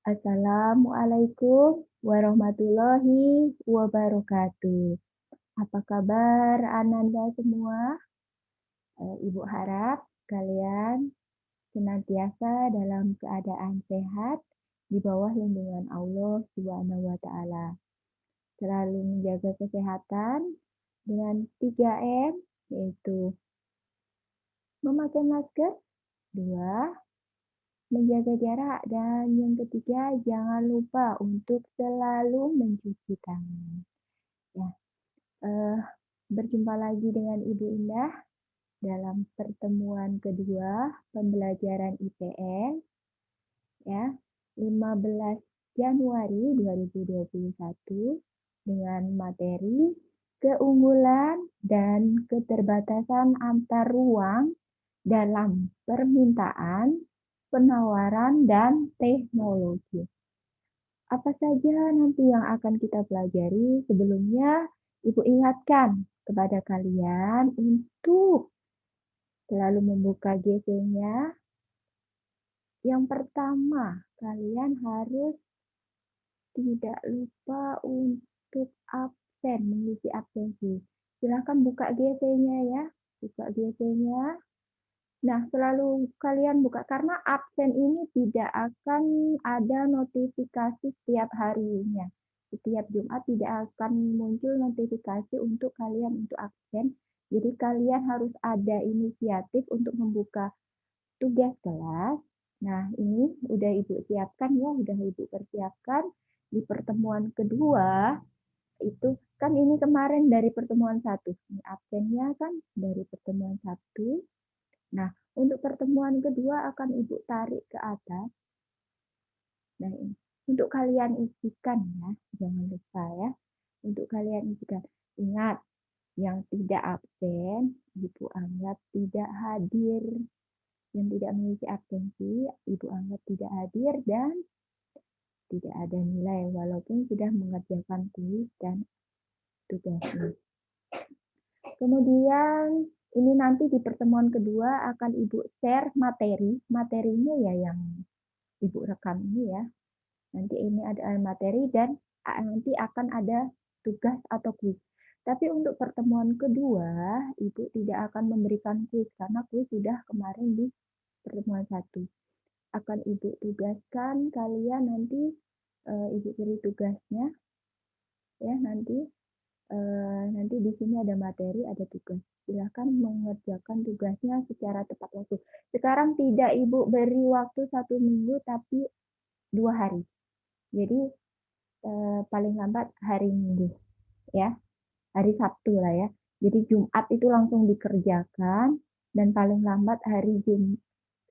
Assalamualaikum warahmatullahi wabarakatuh. Apa kabar Ananda semua? Ibu harap kalian senantiasa dalam keadaan sehat di bawah lindungan Allah Subhanahu wa taala. Selalu menjaga kesehatan dengan 3M, yaitu memakai masker, 2, menjaga jarak, dan yang ketiga jangan lupa untuk selalu mencuci tangan. Ya, eh, berjumpa lagi dengan Ibu Indah dalam pertemuan kedua pembelajaran IPS ya 15 Januari 2021 dengan materi keunggulan dan keterbatasan antar ruang dalam permintaan, penawaran, dan teknologi. Apa saja nanti yang akan kita pelajari? Sebelumnya, Ibu ingatkan kepada kalian untuk selalu membuka GC-nya. Yang pertama, kalian harus tidak lupa untuk absen, mengisi absensi. Silahkan buka GC-nya ya, buka GC-nya. Nah, selalu kalian buka karena absen ini tidak akan ada notifikasi setiap harinya. Setiap Jumat tidak akan muncul notifikasi untuk kalian untuk absen. Jadi kalian harus ada inisiatif untuk membuka tugas kelas. Nah, ini udah Ibu siapkan ya, udah Ibu persiapkan di pertemuan kedua. Itu kan ini kemarin dari pertemuan 1. Ini absennya kan dari pertemuan 1. Nah, untuk pertemuan kedua akan Ibu tarik ke atas. Nah, ini. Untuk kalian isikan ya, jangan lupa ya. Untuk kalian isikan. Ingat, yang tidak absen, Ibu anggap tidak hadir. Yang tidak mengisi absensi, Ibu anggap tidak hadir dan tidak ada nilai walaupun sudah mengerjakan kuis dan tugasnya. Kemudian ini nanti di pertemuan kedua akan Ibu share materinya ya yang Ibu rekam ini ya. Nanti ini ada materi dan nanti akan ada tugas atau kuis. Tapi untuk pertemuan kedua, Ibu tidak akan memberikan kuis karena kuis sudah kemarin di pertemuan 1. Akan Ibu tugaskan kalian nanti Ibu beri tugasnya ya nanti di sini ada materi, ada tugas. Silakan mengerjakan tugasnya secara tepat waktu. Sekarang tidak Ibu beri waktu 1 minggu tapi 2 hari. Jadi paling lambat hari Minggu ya, hari Sabtu lah ya. Jadi Jumat itu langsung dikerjakan dan paling lambat hari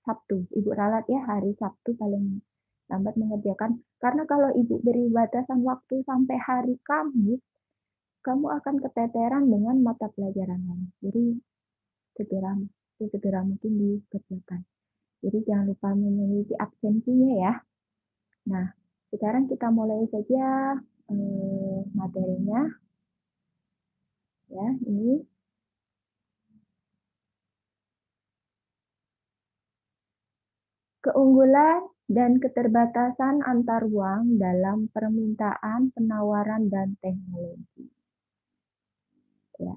Sabtu. Ibu ralat ya hari Sabtu paling lambat mengerjakan. Karena kalau Ibu beri batasan waktu sampai hari Kamis, kamu akan keteteran dengan mata pelajaran lain. Jadi segera mungkin dikerjakan. Jadi jangan lupa mengisi absensinya ya. Nah, sekarang kita mulai saja materinya. Ya, ini keunggulan dan keterbatasan antar ruang dalam permintaan, penawaran, dan teknologi. Ya.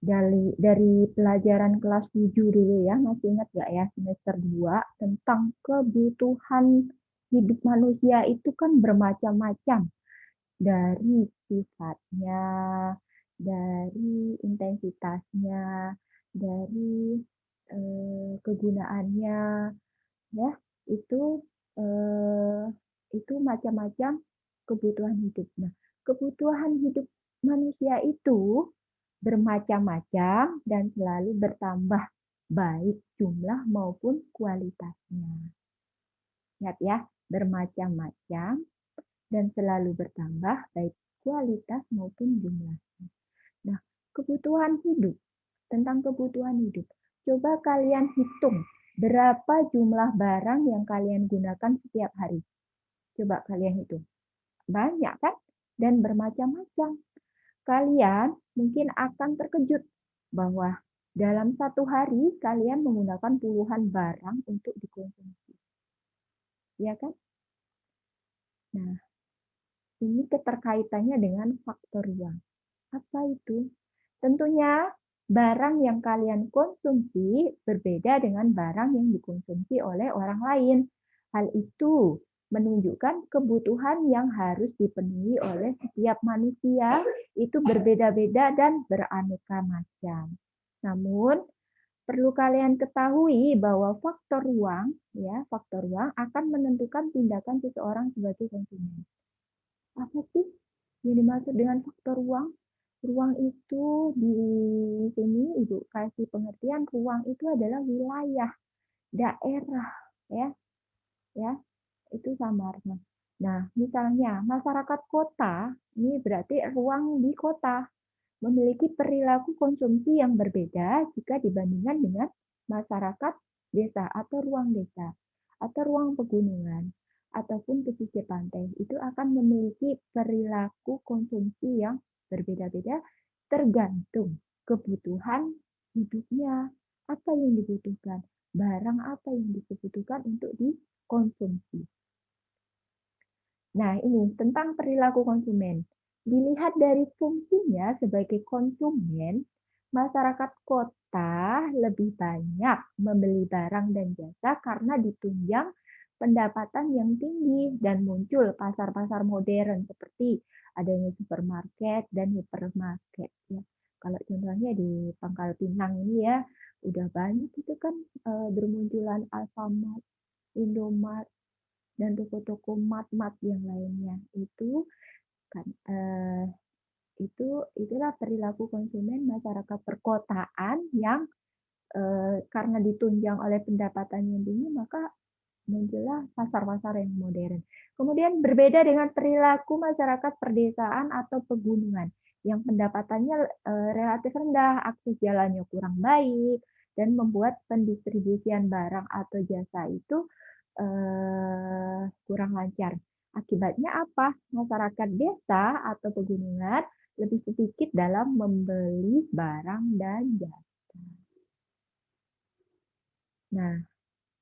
Dari pelajaran kelas 7 dulu ya, masih ingat nggak ya, semester 2 tentang kebutuhan hidup manusia itu kan bermacam-macam. Dari sifatnya, dari intensitasnya, dari kegunaannya, ya itu macam-macam kebutuhan hidup. Nah, kebutuhan hidup manusia itu bermacam-macam dan selalu bertambah baik jumlah maupun kualitasnya. Ingat ya, bermacam-macam dan selalu bertambah baik kualitas maupun jumlahnya. Nah, kebutuhan hidup, tentang kebutuhan hidup. Coba kalian hitung berapa jumlah barang yang kalian gunakan setiap hari. Coba kalian hitung. Banyak kan? Dan bermacam-macam. Kalian mungkin akan terkejut bahwa dalam 1 hari kalian menggunakan puluhan barang untuk dikonsumsi. ya kan? Nah, ini keterkaitannya dengan faktor ruang. Apa itu? Tentunya barang yang kalian konsumsi berbeda dengan barang yang dikonsumsi oleh orang lain. Hal itu menunjukkan kebutuhan yang harus dipenuhi oleh setiap manusia itu berbeda-beda dan beraneka macam. Namun, perlu kalian ketahui bahwa faktor ruang akan menentukan tindakan seseorang sebagai konsumen. Apa sih yang dimaksud dengan faktor ruang? Ruang itu di sini Ibu kasih pengertian ruang itu adalah wilayah, daerah, ya, ya, itu samarnya. Nah, misalnya masyarakat kota, ini berarti ruang di kota memiliki perilaku konsumsi yang berbeda jika dibandingkan dengan masyarakat desa atau ruang desa atau ruang pegunungan ataupun pesisir pantai. Itu akan memiliki perilaku konsumsi yang berbeda-beda tergantung kebutuhan hidupnya, apa yang dibutuhkan, barang apa yang dibutuhkan untuk dikonsumsi. Nah, ini tentang perilaku konsumen. Dilihat dari fungsinya sebagai konsumen, masyarakat kota lebih banyak membeli barang dan jasa karena ditunjang pendapatan yang tinggi dan muncul pasar-pasar modern seperti adanya supermarket dan hipermarket. Ya. Kalau contohnya di Pangkal Pinang ini ya, udah banyak itu kan bermunculan Alfamart, Indomart, dan toko-toko mat-mat yang lainnya itu kan itulah perilaku konsumen masyarakat perkotaan yang karena ditunjang oleh pendapatan yang tinggi maka muncullah pasar-pasar yang modern. Kemudian berbeda dengan perilaku masyarakat perdesaan atau pegunungan yang pendapatannya relatif rendah, akses jalannya kurang baik, dan membuat pendistribusian barang atau jasa itu kurang lancar. Akibatnya apa? Masyarakat desa atau pegunungan lebih sedikit dalam membeli barang dan jasa. Nah,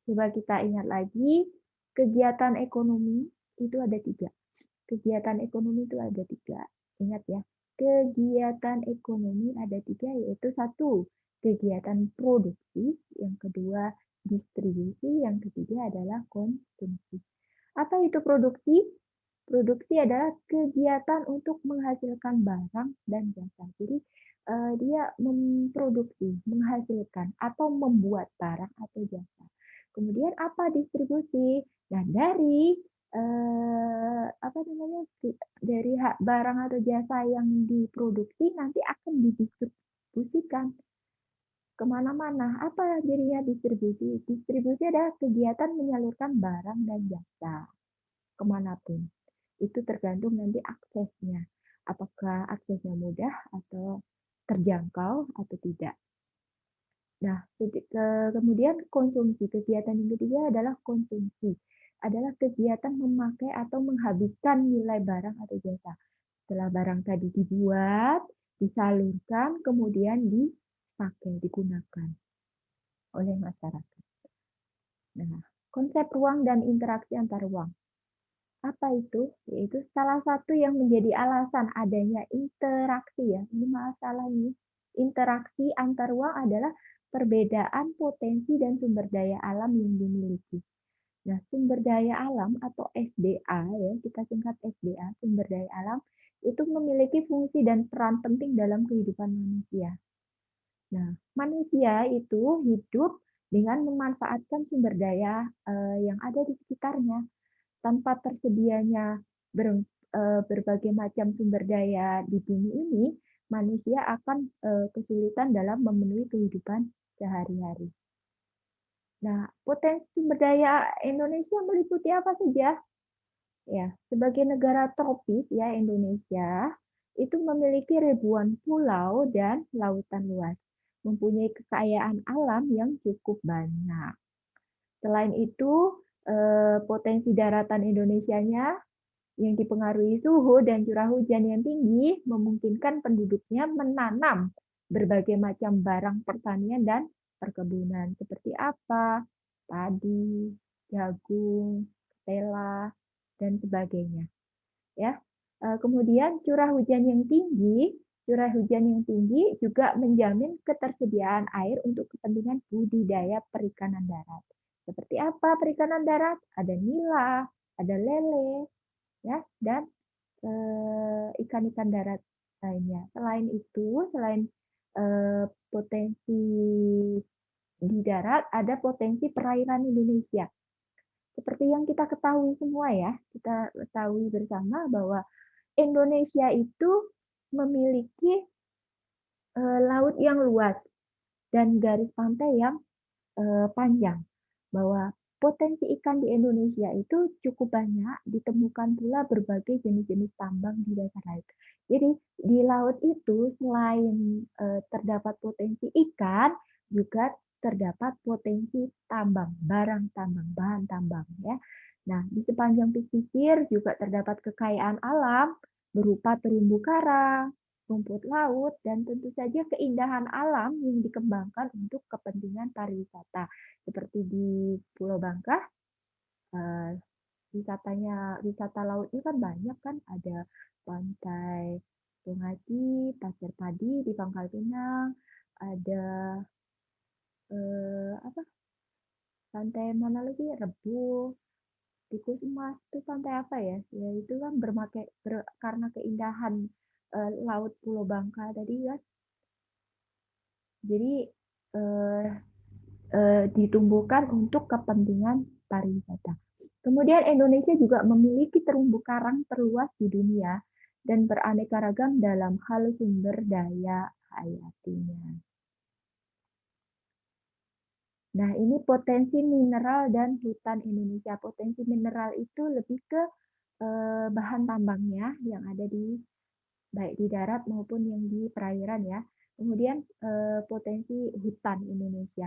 coba kita ingat lagi, kegiatan ekonomi itu ada 3. Kegiatan ekonomi itu ada 3. Ingat ya, kegiatan ekonomi ada 3, yaitu 1, kegiatan produksi, yang kedua distribusi, yang ketiga adalah konsumsi. Apa itu produksi? Produksi adalah kegiatan untuk menghasilkan barang dan jasa. Jadi dia memproduksi, menghasilkan atau membuat barang atau jasa. Kemudian apa distribusi? Nah, dari dari barang atau jasa yang diproduksi nanti akan didistribusikan kemana-mana. Apa jadinya distribusi? Distribusi adalah kegiatan menyalurkan barang dan jasa kemanapun. Itu tergantung nanti aksesnya. Apakah aksesnya mudah atau terjangkau atau tidak. Nah, kemudian konsumsi. Kegiatan yang ketiga adalah konsumsi. Adalah kegiatan memakai atau menghabiskan nilai barang atau jasa. Setelah barang tadi dibuat, disalurkan, kemudian dipakai, digunakan oleh masyarakat. Nah, konsep ruang dan interaksi antar ruang. Apa itu? Yaitu salah satu yang menjadi alasan adanya interaksi ya. Ini masalah ini. Interaksi antar ruang adalah perbedaan potensi dan sumber daya alam yang dimiliki. Nah, sumber daya alam atau SDA ya, kita singkat SDA, sumber daya alam itu memiliki fungsi dan peran penting dalam kehidupan manusia. Nah, manusia itu hidup dengan memanfaatkan sumber daya yang ada di sekitarnya. Tanpa tersedianya berbagai macam sumber daya di bumi ini, manusia akan kesulitan dalam memenuhi kehidupan sehari-hari. Nah, potensi sumber daya Indonesia meliputi apa saja? Ya, sebagai negara tropis ya Indonesia itu memiliki ribuan pulau dan lautan luas, mempunyai kekayaan alam yang cukup banyak. Selain itu, potensi daratan Indonesianya yang dipengaruhi suhu dan curah hujan yang tinggi memungkinkan penduduknya menanam berbagai macam barang pertanian dan perkebunan seperti apa? Padi, jagung, stella, dan sebagainya. Ya. Kemudian curah hujan yang tinggi juga menjamin ketersediaan air untuk kepentingan budidaya perikanan darat. Seperti apa perikanan darat? Ada nila, ada lele, ya, dan ikan-ikan darat lainnya. Selain potensi di darat, ada potensi perairan Indonesia. Seperti yang kita ketahui semua ya, kita ketahui bersama bahwa Indonesia itu memiliki laut yang luas dan garis pantai yang panjang, bahwa potensi ikan di Indonesia itu cukup banyak, ditemukan pula berbagai jenis-jenis tambang di dasar laut. Jadi di laut itu selain terdapat potensi ikan, juga terdapat potensi tambang, barang tambang, bahan tambang ya. Nah, di sepanjang pesisir juga terdapat kekayaan alam berupa terumbu karang, rumput laut, dan tentu saja keindahan alam yang dikembangkan untuk kepentingan pariwisata. Seperti di Pulau Bangka, eh, wisata lautnya kan banyak kan, ada pantai Tongati, Pasir Padi di Pangkal Pinang, ada apa pantai mana lagi Rebu, Tikus Emas itu pantai apa ya? Ya itu kan karena keindahan laut Pulau Bangka tadi kan. Jadi eh, ditumbuhkan untuk kepentingan pariwisata. Kemudian Indonesia juga memiliki terumbu karang terluas di dunia dan beraneka ragam dalam hal sumber daya hayatinya. Nah, ini potensi mineral dan hutan Indonesia. Potensi mineral itu lebih ke bahan tambangnya yang ada di baik di darat maupun yang di perairan ya. Kemudian potensi hutan Indonesia.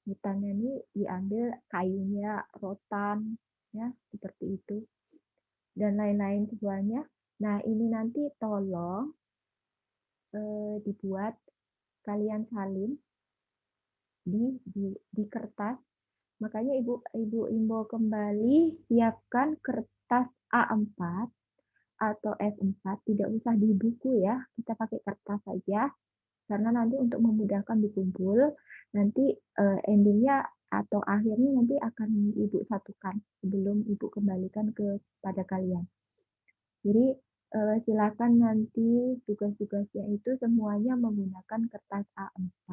Hutannya ini diambil kayunya, rotan, ya seperti itu, dan lain-lain semuanya. Nah, ini nanti tolong dibuat kalian salin di kertas. Makanya ibu imbau kembali siapkan kertas A4 atau F4, tidak usah di buku ya, kita pakai kertas saja karena nanti untuk memudahkan dikumpul, nanti endingnya atau akhirnya nanti akan ibu satukan sebelum ibu kembalikan kepada kalian. Jadi silakan nanti tugas-tugasnya itu semuanya menggunakan kertas A4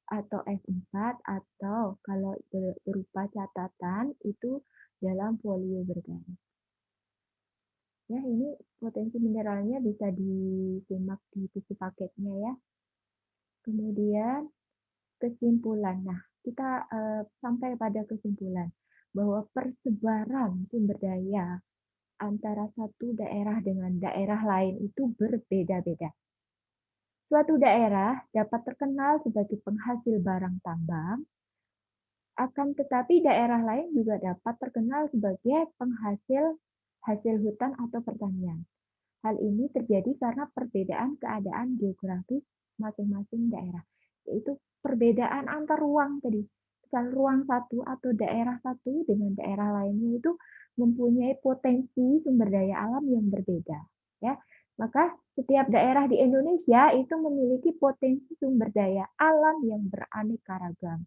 atau F4 atau kalau berupa catatan itu dalam folio bergaris. Ya, ini potensi mineralnya bisa disimak di buku paketnya ya. Kemudian kesimpulan. Nah, kita sampai pada kesimpulan bahwa persebaran sumber daya antara satu daerah dengan daerah lain itu berbeda-beda. Suatu daerah dapat terkenal sebagai penghasil barang tambang, akan tetapi daerah lain juga dapat terkenal sebagai penghasil hasil hutan atau pertanian. Hal ini terjadi karena perbedaan keadaan geografis masing-masing daerah, yaitu perbedaan antar ruang tadi. Misal ruang satu atau daerah satu dengan daerah lainnya itu mempunyai potensi sumber daya alam yang berbeda. Ya, maka setiap daerah di Indonesia itu memiliki potensi sumber daya alam yang beraneka ragam.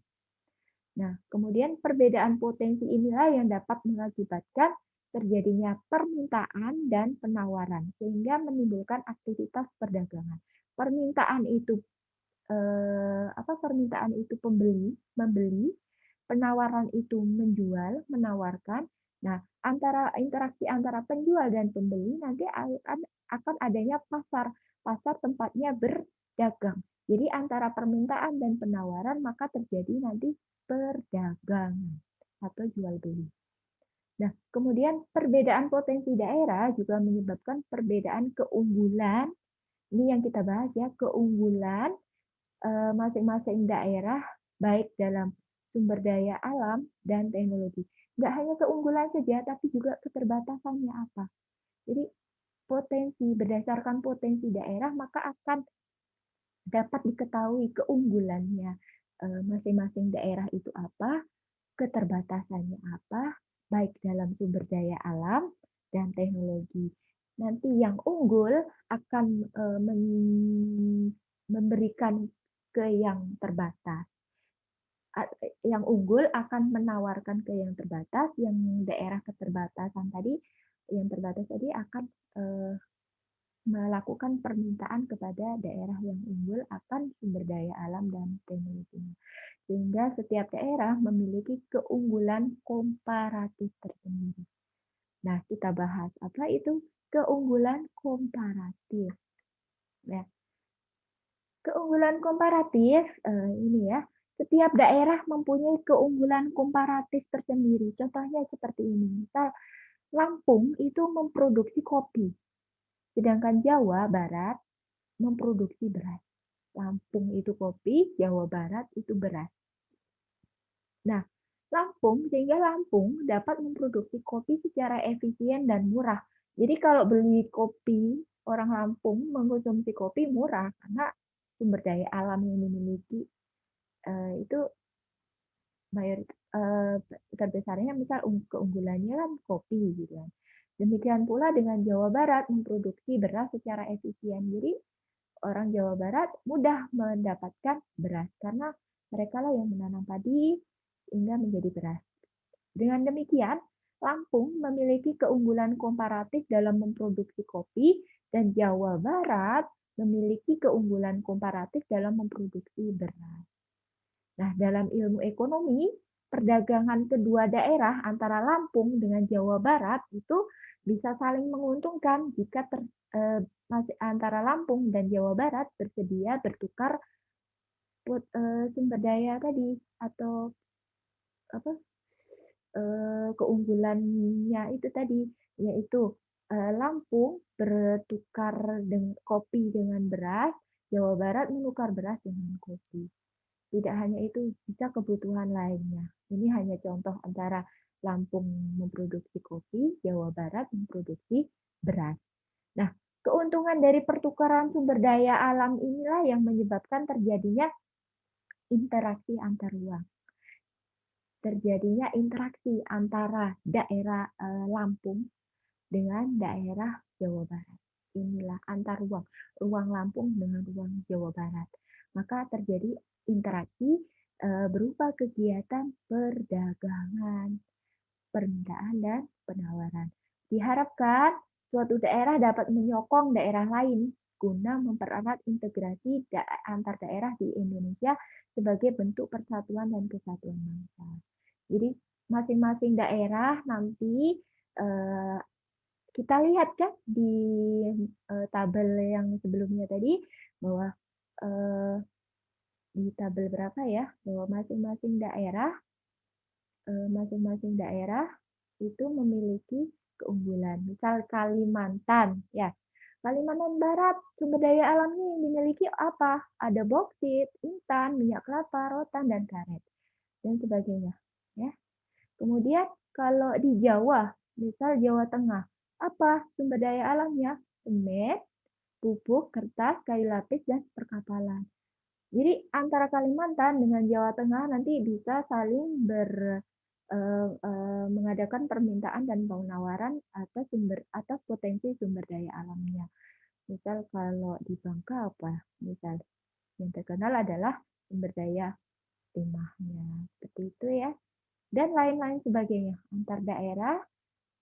Nah, kemudian perbedaan potensi inilah yang dapat mengakibatkan terjadinya permintaan dan penawaran sehingga menimbulkan aktivitas perdagangan. Permintaan itu permintaan itu membeli, penawaran itu menjual, menawarkan. Nah, antara interaksi antara penjual dan pembeli nanti akan adanya pasar tempatnya berdagang. Jadi antara permintaan dan penawaran maka terjadi nanti perdagangan atau jual beli. Nah, kemudian perbedaan potensi daerah juga menyebabkan perbedaan keunggulan. Ini yang kita bahas ya, keunggulan masing-masing daerah baik dalam sumber daya alam dan teknologi. Nggak hanya keunggulan saja, tapi juga keterbatasannya apa. Jadi berdasarkan potensi daerah maka akan dapat diketahui keunggulannya masing-masing daerah itu apa, keterbatasannya apa, baik dalam sumber daya alam dan teknologi. Nanti yang unggul akan memberikan ke yang terbatas. Yang unggul akan menawarkan ke yang terbatas, yang daerah keterbatasan tadi, yang terbatas tadi akan melakukan permintaan kepada daerah yang unggul akan sumber daya alam dan teknologinya. Sehingga setiap daerah memiliki keunggulan komparatif tersendiri. Nah, kita bahas apa itu keunggulan komparatif. Nah, keunggulan komparatif ini ya, setiap daerah mempunyai keunggulan komparatif tersendiri. Contohnya seperti ini. Misal Lampung itu memproduksi kopi, sedangkan Jawa Barat memproduksi beras. Lampung itu kopi, Jawa Barat itu beras. Nah, sehingga Lampung dapat memproduksi kopi secara efisien dan murah. Jadi kalau beli kopi, orang Lampung mengkonsumsi kopi murah karena sumber daya alam yang dimiliki itu terbesarnya misal keunggulannya kan kopi gitu kan. Demikian pula dengan Jawa Barat memproduksi beras secara efisien. Jadi orang Jawa Barat mudah mendapatkan beras karena mereka lah yang menanam padi sehingga menjadi beras. Dengan demikian, Lampung memiliki keunggulan komparatif dalam memproduksi kopi dan Jawa Barat memiliki keunggulan komparatif dalam memproduksi beras. Nah, dalam ilmu ekonomi, perdagangan kedua daerah antara Lampung dengan Jawa Barat itu bisa saling menguntungkan jika antara Lampung dan Jawa Barat bersedia bertukar sumber daya tadi atau apa keunggulannya itu tadi, yaitu Lampung bertukar kopi dengan beras, Jawa Barat menukar beras dengan kopi. Tidak hanya itu, bisa kebutuhan lainnya. Ini hanya contoh antara Lampung memproduksi kopi, Jawa Barat memproduksi beras. Nah, keuntungan dari pertukaran sumber daya alam inilah yang menyebabkan terjadinya interaksi antar ruang. Terjadinya interaksi antara daerah Lampung dengan daerah Jawa Barat. Inilah antar ruang, ruang Lampung dengan ruang Jawa Barat. Maka terjadi interaksi berupa kegiatan perdagangan, permintaan dan penawaran. Diharapkan suatu daerah dapat menyokong daerah lain guna mempererat integrasi antar daerah di Indonesia sebagai bentuk persatuan dan kesatuan bangsa. Jadi masing-masing daerah nanti kita lihat kan di tabel yang sebelumnya tadi bahwa di tabel berapa ya, bahwa masing-masing daerah itu memiliki keunggulan. Misal Kalimantan, ya. Kalimantan Barat, sumber daya alamnya yang dimiliki apa? Ada boksit, intan, minyak kelapa, rotan, dan karet, dan sebagainya. Ya. Kemudian kalau di Jawa, misal Jawa Tengah, apa sumber daya alamnya? Semen, pupuk, kertas, kayu lapis, dan perkapalan. Jadi antara Kalimantan dengan Jawa Tengah nanti bisa saling mengadakan permintaan dan penawaran atas potensi sumber daya alamnya. Misal kalau di Bangka apa? Misal yang terkenal adalah sumber daya timahnya. Seperti itu ya. Dan lain-lain sebagainya. Antar daerah,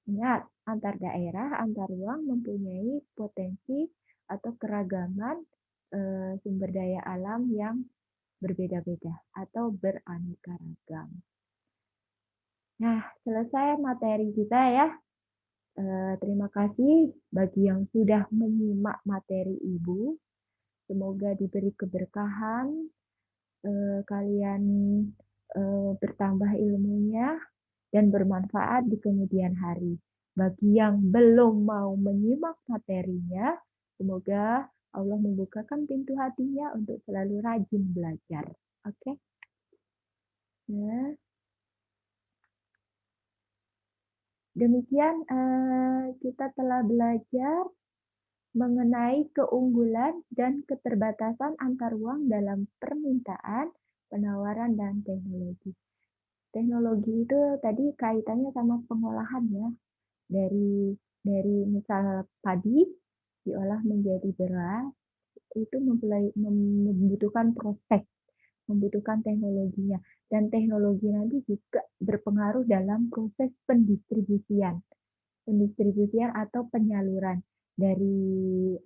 ingat, antar daerah, antar ruang mempunyai potensi atau keragaman sumber daya alam yang berbeda-beda atau beraneka ragam. Nah, selesai materi kita ya. Terima kasih bagi yang sudah menyimak materi Ibu. Semoga diberi keberkahan, kalian bertambah ilmunya dan bermanfaat di kemudian hari. Bagi yang belum mau menyimak materinya, semoga Allah membukakan pintu hatinya untuk selalu rajin belajar. Oke? Nah, demikian kita telah belajar mengenai keunggulan dan keterbatasan antar ruang dalam permintaan, penawaran, dan teknologi. Teknologi itu tadi kaitannya sama pengolahan ya, dari misal padi diolah menjadi beras, itu membutuhkan proses, membutuhkan teknologinya, dan teknologi nanti juga berpengaruh dalam proses pendistribusian. Pendistribusian atau penyaluran dari,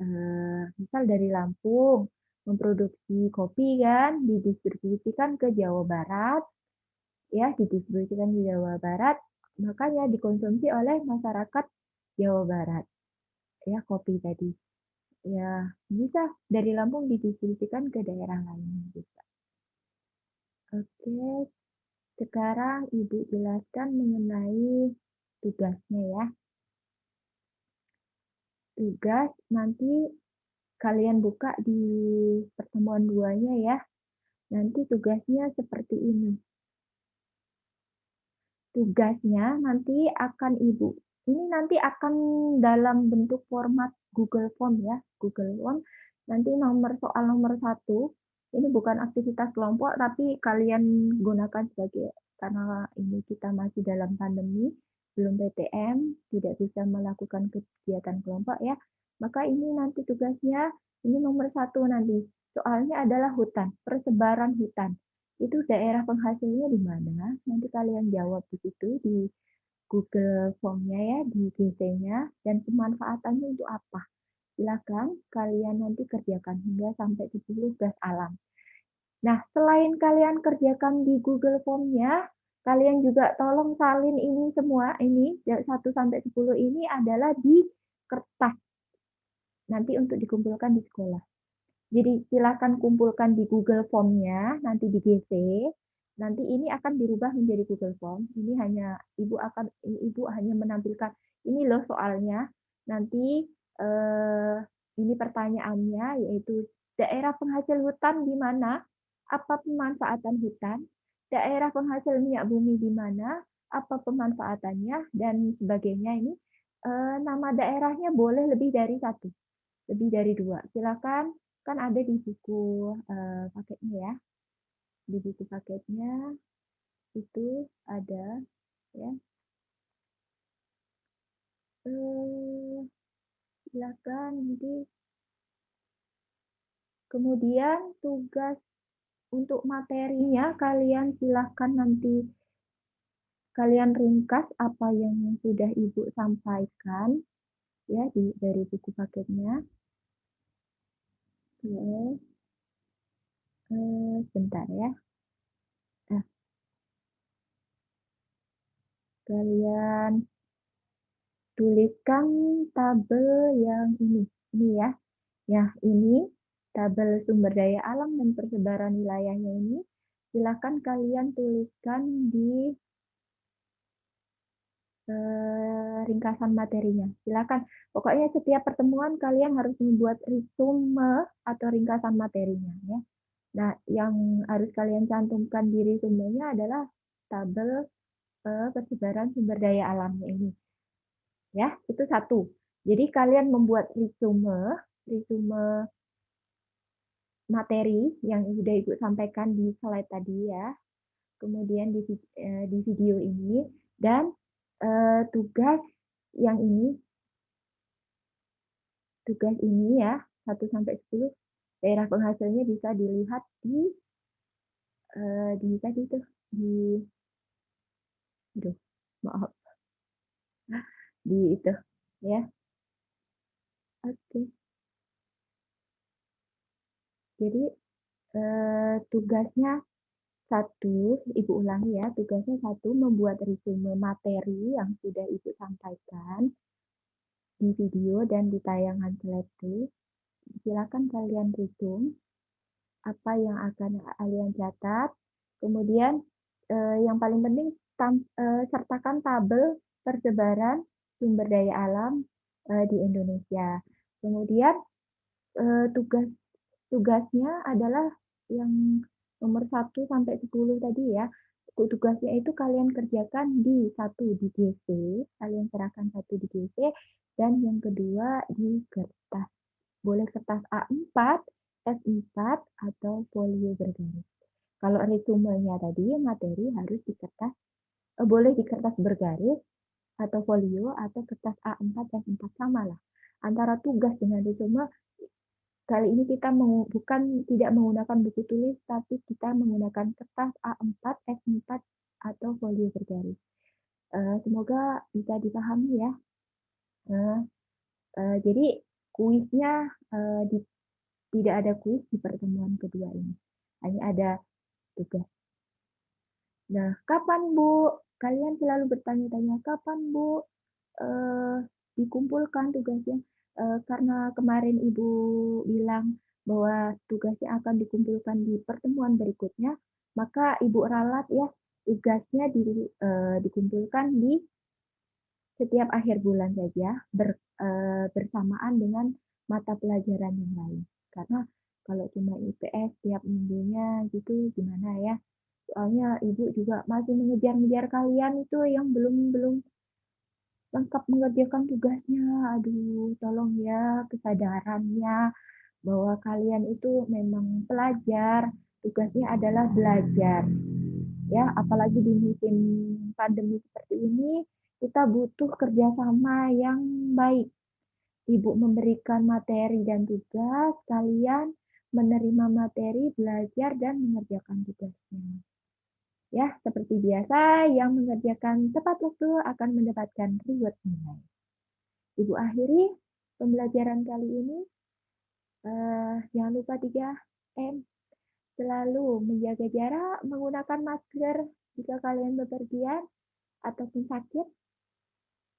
misal dari Lampung memproduksi kopi kan, didistribusikan ke Jawa Barat, ya, didistribusikan di Jawa Barat, makanya dikonsumsi oleh masyarakat Jawa Barat, ya, kopi tadi. Ya, bisa dari Lampung didistribusikan ke daerah lain, bisa. Oke, sekarang Ibu jelaskan mengenai tugasnya ya. Tugas nanti kalian buka di pertemuan 2-nya ya. Nanti tugasnya seperti ini. Tugasnya nanti akan ini nanti akan dalam bentuk format Google Form ya, Google Form. Nanti soal nomor 1, ini bukan aktivitas kelompok, tapi kalian gunakan sebagai, karena ini kita masih dalam pandemi, belum PTM, tidak bisa melakukan kegiatan kelompok ya. Maka ini nanti tugasnya, ini nomor 1 nanti. Soalnya adalah hutan, persebaran hutan. Itu daerah penghasilnya di mana? Nanti kalian jawab di situ di Google Form-nya ya, di GC-nya, dan pemanfaatannya untuk apa? Silakan kalian nanti kerjakan hingga sampai 10 gas alam. Nah, selain kalian kerjakan di Google Form-nya, kalian juga tolong salin ini semua, ini 1 sampai 10 ini adalah di kertas. Nanti untuk dikumpulkan di sekolah. Jadi silakan kumpulkan di Google Form-nya, nanti di GC. Nanti ini akan dirubah menjadi Google Form. Ini hanya Ibu hanya menampilkan ini loh soalnya. Nanti ini pertanyaannya yaitu daerah penghasil hutan di mana? Apa pemanfaatan hutan? Daerah penghasil minyak bumi di mana? Apa pemanfaatannya dan sebagainya ini. Nama daerahnya boleh lebih dari 1, lebih dari 2. Silakan, kan ada di buku paketnya ya. Di buku paketnya itu ada ya. Silakan nanti. Kemudian tugas untuk materinya kalian silakan nanti kalian ringkas apa yang sudah Ibu sampaikan ya dari buku paketnya. Ya. Sebentar ya. Nah, kalian tuliskan tabel yang ini ya. Ya, ini tabel sumber daya alam dan persebaran wilayahnya ini. Silakan kalian tuliskan di ringkasan materinya. Silakan. Pokoknya setiap pertemuan kalian harus membuat resume atau ringkasan materinya ya. Nah, yang harus kalian cantumkan di resumenya adalah tabel persebaran sumber daya alamnya ini. Ya, itu 1. Jadi kalian membuat resume materi yang sudah Ibu sampaikan di slide tadi ya. Kemudian di video ini dan tugas yang tugas ini ya 1 sampai 10 daerah penghasilnya bisa dilihat di tadi tuh di aduh maaf di itu ya. Oke. Jadi tugasnya 1, Ibu ulangi ya, tugasnya 1 membuat resume materi yang sudah Ibu sampaikan di video dan di tayangan slide itu. Silakan kalian resume apa yang akan kalian catat. Kemudian yang paling penting sertakan tabel persebaran sumber daya alam di Indonesia. Kemudian tugasnya adalah yang nomor 1 sampai 10 tadi ya. Tugasnya itu kalian kerjakan di 1 di GC, kalian serahkan 1 di GC, dan yang kedua di kertas. Boleh kertas A4, S4, atau folio bergaris. Kalau resumenya tadi materi harus di kertas boleh di kertas bergaris atau folio atau kertas A4 dan 4 samalah. Antara tugas dengan resume kali ini kita bukan tidak menggunakan buku tulis, tapi kita menggunakan kertas A4, S4 atau folio bergaris. Semoga bisa dipahami ya. Nah, jadi kuisnya tidak ada kuis di pertemuan kedua ini. Hanya ada tugas. Nah, kapan Bu? Kalian selalu bertanya-tanya, kapan Bu dikumpulkan tugasnya? Karena kemarin Ibu bilang bahwa tugasnya akan dikumpulkan di pertemuan berikutnya, maka Ibu ralat ya tugasnya dikumpulkan di setiap akhir bulan saja bersamaan dengan mata pelajaran yang lain. Karena kalau cuma IPS tiap minggunya gitu gimana ya? Soalnya Ibu juga masih mengejar-ngejar kalian itu yang belum belum lengkap mengerjakan tugasnya. Aduh, tolong ya kesadarannya bahwa kalian itu memang pelajar, tugasnya adalah belajar. Ya, apalagi di musim pandemi seperti ini, kita butuh kerjasama yang baik. Ibu memberikan materi dan tugas, kalian menerima materi, belajar, dan mengerjakan tugasnya. Ya, seperti biasa, yang mengerjakan tepat waktu akan mendapatkan reward nilai. Ibu akhiri pembelajaran kali ini. Jangan lupa 3M. Selalu menjaga jarak, menggunakan masker jika kalian bepergian ataupun sakit,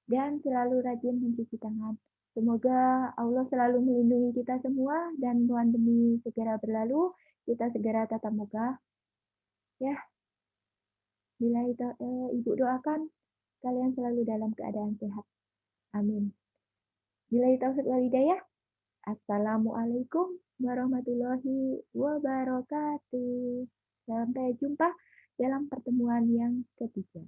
dan selalu rajin mencuci tangan. Semoga Allah selalu melindungi kita semua dan pandemi segera berlalu, kita segera tatap muka. Ya, bila itu Ibu doakan kalian selalu dalam keadaan sehat. Amin. Bila itu walhidayah. Assalamualaikum warahmatullahi wabarakatuh. Sampai jumpa dalam pertemuan yang ketiga.